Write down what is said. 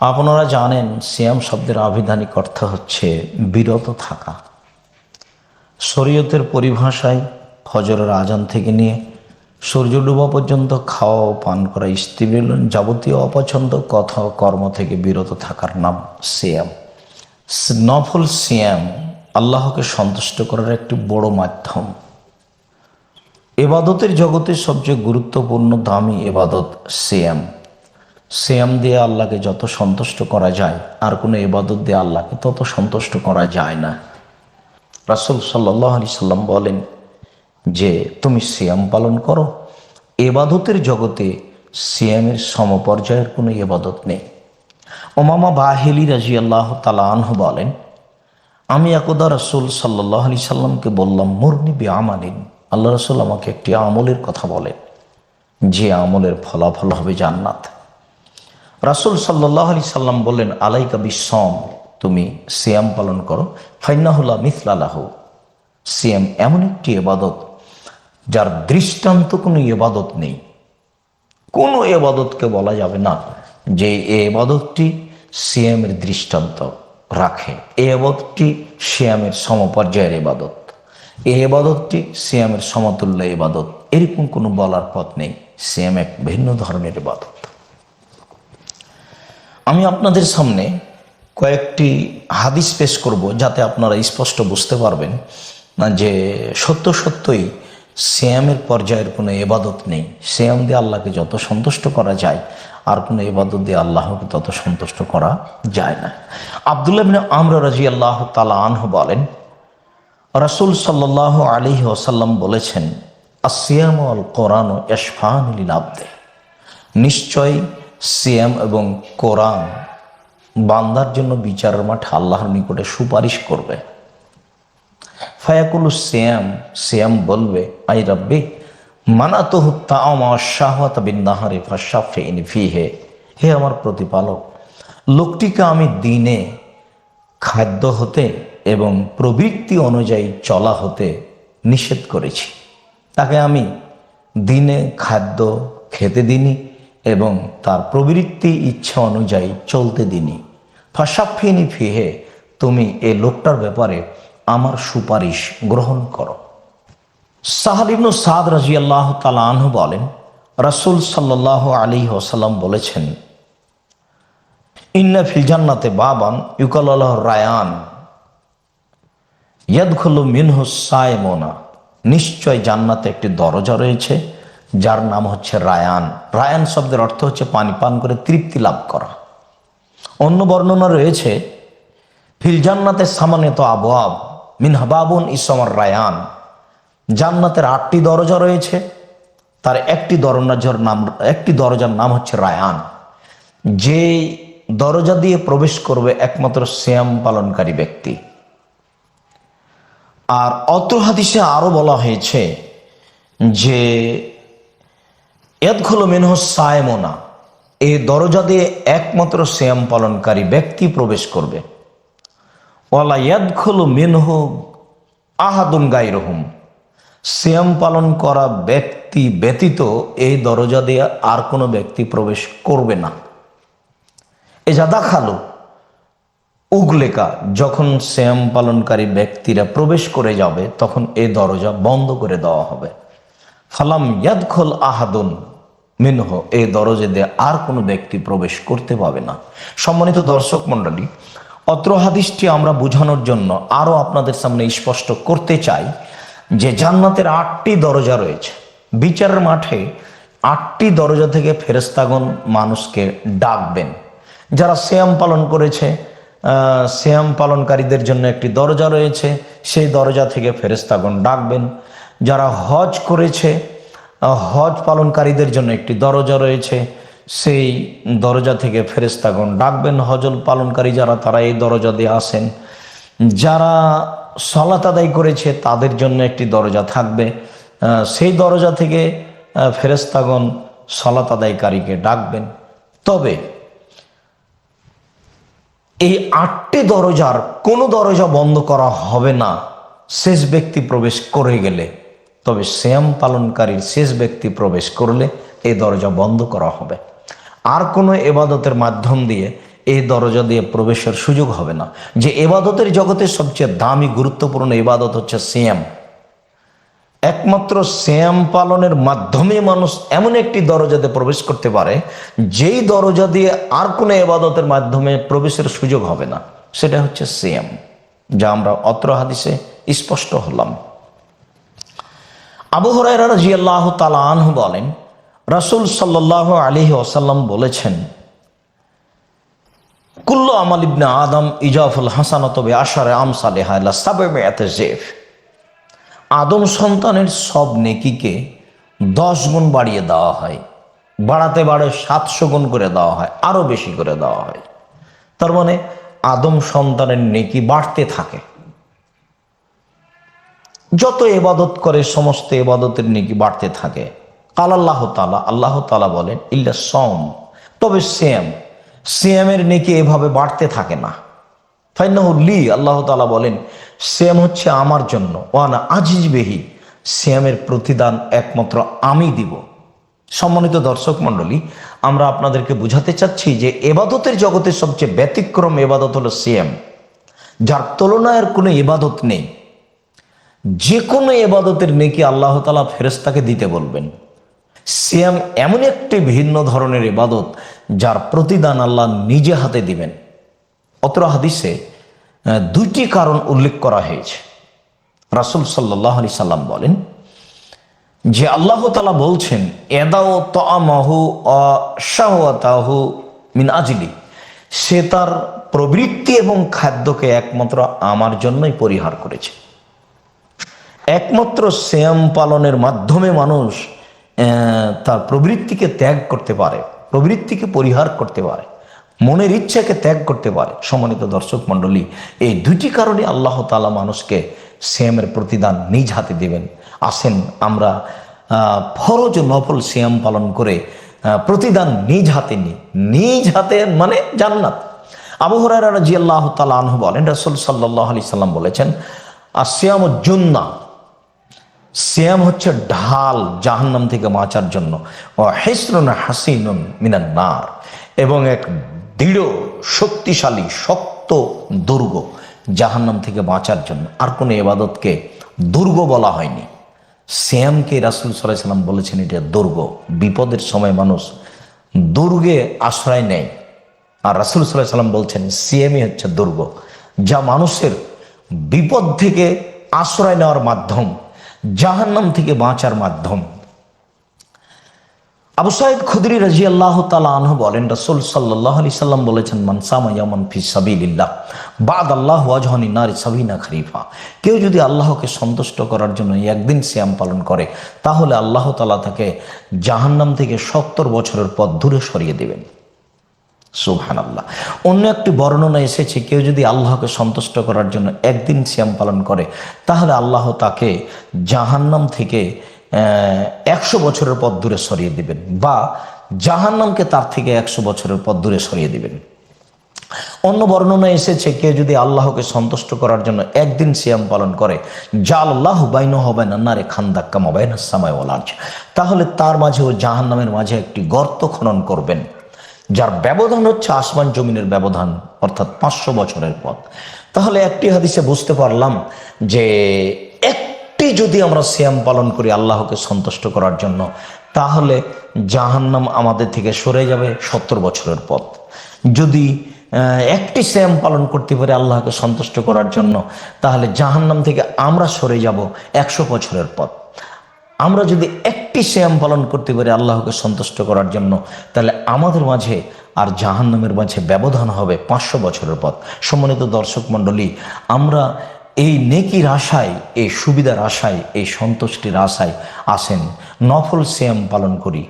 আপনারা জানেন সিয়াম শব্দের আবিধানিক অর্থ হচ্ছে বিরত থাকা। শরীয়তের পরিভাষায় ফজরের আজান থেকে নিয়ে সূর্য ডোবা পর্যন্ত খাওয়া ও পান করা, স্ত্রী যাবতীয় অপছন্দ কথা ও কর্ম থেকে বিরত থাকার নাম সিয়াম। নফল সিয়াম আল্লাহকে সন্তুষ্ট করার একটি বড় মাধ্যম। এবাদতের জগতে সবচেয়ে গুরুত্বপূর্ণ দামি এবাদত সিয়াম। সিয়াম দিয়ে আল্লাহকে যত সন্তুষ্ট করা যায় আর কোনো ইবাদত দিয়ে আল্লাহকে তত সন্তুষ্ট করা যায় না। রাসূল সাল্লাল্লাহু আলাইহি সাল্লাম বলেন যে তুমি সিয়াম পালন করো। ইবাদতের জগতে সিয়ামের সমপর্যায়ের কোনো ইবাদত নেই। উমামা বাহিলি রাদিয়াল্লাহু তাআলা আনহু বলেন, আমি একদা রাসূল সাল্লাল্লাহু আলাইহি সাল্লামকে বললাম, মুরনি বিআমালিন, আল্লাহ রাসূল আমাকে একটি আমলের কথা বলেন যে আমলের ফলাফল হবে জান্নাত। রাসূল সাল্লাল্লাহু আলাইহি সাল্লাম বললেন, আলাইকা বিসসাম, তুমি সিয়াম পালন করো। ফাইন্নাহু লা মিসলা লাহু, সিয়াম এমন একটি ইবাদত যার দৃষ্টান্ত কোনো ইবাদত নেই। কোনো ইবাদতকে বলা যাবে না যে এই ইবাদতটি সিয়ামের দৃষ্টান্ত রাখে, এই ইবাদতটি সিয়ামের সমপর্যায়ের ইবাদত, এই ইবাদতটি সিয়ামের সমতুল্য ইবাদত, এরকম কোনো বলার পথ নেই। সিয়াম এক ভিন্ন ধরনের ইবাদত। আমি আপনাদের সামনে কয়েকটি হাদিস পেশ করব যাতে আপনারা স্পষ্ট বুঝতে পারবেন না যে সত্যই সিয়ামের পর্যায়ের কোনো ইবাদত নেই। সিয়াম দিয়ে আল্লাহকে যত সন্তুষ্ট করা যায় আর কোনো ইবাদত দিয়ে আল্লাহকে তত সন্তুষ্ট করা যায় না। আব্দুল্লাহ ইবনে আমর রাদিয়াল্লাহু তাআলা আনহু বলেন, রাসূল সাল্লাল্লাহু আলাইহি ওয়াসাল্লাম বলেছেন, আসিয়ামু ওয়াল কোরআনু ইয়াশফাআনি লিল আবদি, নিশ্চয় সিয়াম এবং কোরআন বান্দার জন্য বিচারের মাঠে আল্লাহর নিকটে সুপারিশ করবে। ফায়াকুলু সিয়াম, সিয়াম বলবে, আই রাব্বি মানাতুহু তাআমা ওয়াশ শাহওয়াতা বিন নাহারি ফাশাফিনি ফিহি, হে আমার প্রতিপালক, লোকটিকে আমি দিনে খাদ্য হতে এবং প্রবৃত্তি অনুযায়ী চলা হতে নিষেধ করেছি। তাকে আমি দিনে খাদ্য খেতে দিনি এবং তার প্রবৃত্তি ইচ্ছা অনুযায়ী চলতে দিনি। ফাশাফিনি ফিহি, তুমি এই লোকটার ব্যাপারে আমার সুপারিশ গ্রহণ করো। সাহাল ইবনে সাদ রাদিয়াল্লাহু তাআলা আনহু বলেন, রাসূল সাল্লাল্লাহু আলাইহি ওয়াসাল্লাম বলেছেন, ইন্না ফিল জান্নাতে বাবান ইউকালু লাহু রায়ান ইয়াদখুলু মিনহু সাইমুনা, নিশ্চয় জান্নাতে একটি দরজা রয়েছে যার নাম হচ্ছে রায়ান। রায়ান শব্দের অর্থ হচ্ছে পানি পান করে তৃপ্তি লাভ করা। অন্য বর্ণনা রয়েছে, ফিল জান্নাতে সামানিয়াতু আবওয়াব মিনহা বাবুন ইসমুর রায়ান, জান্নাতের 8টি দরজা রয়েছে, তার একটি দরজার নাম হচ্ছে রায়ান। যে দরজা দিয়ে প্রবেশ করবে একমাত্র সিয়াম পালনকারী ব্যক্তি। আর অত্র হাদিসে আরো বলা হয়েছে যে ইয়াদখুলু মিনহু সাইমুনা, এই দরজা দিয়ে একমাত্র সিয়াম পালনকারী ব্যক্তি প্রবেশ করবে। ওয়ালা ইয়াদখুলু মিনহু আহাদুন গায়রুহুম, সিয়াম পালন করা ব্যক্তি ব্যতীত এই দরজা দিয়ে আর কোনো ব্যক্তি প্রবেশ করবে না। এজাদা খালু উগলেকা, যখন সিয়াম পালনকারী ব্যক্তিরা প্রবেশ করে যাবে তখন এই দরজা বন্ধ করে দেওয়া হবে। ফালাম ইয়াদখুল আহাদুন মিনহু, এই দরজা দিয়ে আর কোনো ব্যক্তি প্রবেশ করতে পাবে না। সম্মানিত দর্শক মণ্ডলী, অত্র হাদিসটি আমরা বোঝানোর জন্য আরো আপনাদের সামনে স্পষ্ট করতে চাই যে জান্নাতের 8টি দরজা রয়েছে। বিচারের মাঠে 8টি দরজা থেকে ফেরেশতাগণ মানুষকে ডাকবেন। যারা সিয়াম পালন করেছে, সিয়াম পালনকারীদের জন্য একটি দরজা রয়েছে, সেই দরজা থেকে ফেরেশতাগণ ডাকবেন। যারা হজ করেছে, হজ পালনকারীদের জন্য একটি দরজা রয়েছে, সেই দরজা থেকে ফেরেশতাগণ ডাকবেন। হজল পালনকারী যারা, তারা এই দরজা দিয়ে আসেন। যারা সালাত আদায় করেছে তাদের জন্য একটি দরজা থাকবে, সেই দরজা থেকে ফেরেশতাগণ সালাত আদায়কারীকে ডাকবেন। তবে এই 8টি দরজার কোনো দরজা বন্ধ করা হবে না শেষ ব্যক্তি প্রবেশ করে গেলে। তবে সিয়াম পালনকারীর শেষ ব্যক্তি প্রবেশ করলে এই দরজা বন্ধ করা হবে। আর কোনো ইবাদতের মাধ্যম দিয়ে এই দরজা দিয়ে প্রবেশের সুযোগ হবে না। যে ইবাদতের জগতে সবচেয়ে দামি গুরুত্বপূর্ণ ইবাদত হচ্ছে সিয়াম। একমাত্র সিয়াম পালনের মাধ্যমে মানুষ এমন একটি দরজাতে প্রবেশ করতে পারে যেই দরজা দিয়ে আর কোনো ইবাদতের মাধ্যমে প্রবেশের সুযোগ হবে না, সেটা হচ্ছে সিয়াম, যা আমরা অত্র হাদিসে স্পষ্ট হলাম। আবু হুরায়রা রাদিয়াল্লাহু তাআলা আনহু বলেন, রাসূল সাল্লাল্লাহু আলাইহি ওয়াসাল্লাম বলেছেন, কুল্লু আমাল ইবনে আদম ইজাফুল হাসানাতু বিআশারি আমসালিহা ইলা 700 জিফ। আদম সন্তানের সব নেকিকে 10 গুণ বাড়িয়ে দেওয়া হয়, বাড়াতে বাড়ে 700 গুণ করে দেওয়া হয়, আরো বেশি করে দেওয়া হয়। তার মানে আদম সন্তানের নেকি বাড়তে থাকে। যত ইবাদত করে সমস্ত ইবাদতের নেকি বাড়তে থাকে। কাল আল্লাহ তাআলা, আল্লাহ তাআলা বলেন, ইল্লা সওম, তবে সিয়ামের নেকি এভাবে বাড়তে থাকে না। ফাইন্নাহু লি, আল্লাহ তাআলা বলেন, সিয়াম হচ্ছে আমার জন্য, ওয়ানা আজিজ বিহি, সিয়ামের প্রতিদান একমাত্র আমি দিব। সম্মানিত দর্শক মণ্ডলী, আমরা আপনাদেরকে বুঝাতে চাচ্ছি যে ইবাদতের জগতে সবচেয়ে ব্যতিক্রম ইবাদত হলো সিয়াম, যার তুলনায় কোনো ইবাদত নেই। যে কোনো ইবাদতের নেকি আল্লাহ তাআলা ফেরেশতাকে দিতে বলবেন। সিয়াম এমন একটি ভিন্ন ধরনের ইবাদত যার প্রতিদান আল্লাহ নিজে হাতে দিবেন। অত্র হাদিসে 2টি কারণ উল্লেখ করা হয়েছে। রাসূল সাল্লাল্লাহু আলাইহি সাল্লাম বলেন যে আল্লাহ তাআলা বলছেন, এদাও তাআমাহু ওয়া শাহওয়াতাহু মিন আজলি, সে তার প্রবৃত্তি এবং খাদ্যকে একমাত্র আমার জন্যই পরিহার করেছে। একমাত্র সিয়াম পালনের মাধ্যমে মানুষ তার প্রবৃত্তিকে ত্যাগ করতে পারে, প্রবৃত্তিকে পরিহার করতে পারে, মনের ইচ্ছাকে ত্যাগ করতে পারে। সম্মানিত দর্শক মণ্ডলী, এই 2টি কারণে আল্লাহ তাআলা মানুষকে সিয়ামের প্রতিদান নিজ হাতে দিবেন। আসেন আমরা ফরজ ও নফল সিয়াম পালন করে প্রতিদান নিজ হাতে নিই। নিজ হাতে মানে জান্নাত। আবু হুরায়রা রাদিয়াল্লাহু তাআলা আনহু বলেন, রাসূল সাল্লাল্লাহু আলাইহি সাল্লাম বলেছেন, আসিয়ামুজ জুন্নাহ, সিয়াম হচ্ছে ঢাল জাহান্নাম থেকে বাঁচার জন্য, ও হিসরুন হাসিনুন মিনান নার, এবং এক দৃঢ় শক্তিশালী শক্ত দুর্গ জাহান্নাম থেকে বাঁচার জন্য। আর কোনো ইবাদতকে দুর্গ বলা হয়নি, সিয়ামকে রাসূল সাল্লাল্লাহু আলাইহি সাল্লাম বলেছেন এটা দুর্গ। বিপদের সময় মানুষ দুর্গে আশ্রয় নেয়, আর রাসূল সাল্লাল্লাহু আলাইহি সাল্লাম বলছেন সিয়ামই হচ্ছে দুর্গ, যা মানুষের বিপদ থেকে আশ্রয় নেওয়ার মাধ্যম, জাহান্নাম থেকে বাঁচার মাধ্যম। আবু সাঈদ খুদরি রাদিয়াল্লাহু তাআলা আনহু বলেন, রাসূল সাল্লাল্লাহু আলাইহি সাল্লাম বলেছেন, মান সামা ইয়ামান ফি সাবিলিল্লাহ বা'দাল্লাহু ওয়াজহানি নারি সাবিনা খরিফা, কেউ যদি আল্লাহকে সন্তুষ্ট করার জন্য একদিন সিয়াম পালন করে, তাহলে আল্লাহ তাআলা তাকে জাহান্নাম থেকে 70 বছরের পথ দূরে সরিয়ে দেবেন। সুবহানাল্লাহ। অন্য একটি বর্ণনা এসেছে, কেউ যদি আল্লাহকে সন্তুষ্ট করার জন্য একদিন সিয়াম পালন করে, তাহলে আল্লাহ তাকে জাহান্নাম থেকে 100 বছরের পথ দূরে সরিয়ে দিবেন, বা জাহান্নামকে তার থেকে 100 বছরের পথ দূরে সরিয়ে দিবেন। অন্য বর্ণনা এসেছে, কেউ যদি আল্লাহকে সন্তুষ্ট করার জন্য একদিন সিয়াম পালন করে, জাআলাল্লাহু বাইনাহু ওয়া বাইনান নারি খান্দাক কামা বাইনাস সামাই ওয়াল আরজ, তাহলে তার মাঝে ও জাহান্নামের মাঝে একটি গর্ত খনন করবেন, যার ব্যবধান হচ্ছে আসমান জমিনের ব্যবধান, অর্থাৎ 500 বছরের পথ। তাহলে একটি হাদিসে বুঝতে পারলাম যে একটি যদি আমরা সিয়াম পালন করি আল্লাহকে সন্তুষ্ট করার জন্য, তাহলে জাহান্নাম আমাদের থেকে সরে যাবে 70 বছরের পথ। যদি একটি সিয়াম পালন করতে পারি আল্লাহকে সন্তুষ্ট করার জন্য, তাহলে জাহান্নাম থেকে আমরা সরে যাব 100 বছরের পথ। আমরা যদি একটি সিয়াম পালন করতে পারি আল্লাহকে সন্তুষ্ট করার জন্য, তাহলে আমাদের মাঝে আর জাহান্নামের মাঝে ব্যবধান হবে 500 বছরের পথ। সম্মানিত দর্শক মণ্ডলী, আমরা এই নেকির আশায়, এই সুবিধার আশায়, এই সন্তুষ্টির আশায় আসেন নফল সিয়াম পালন করি।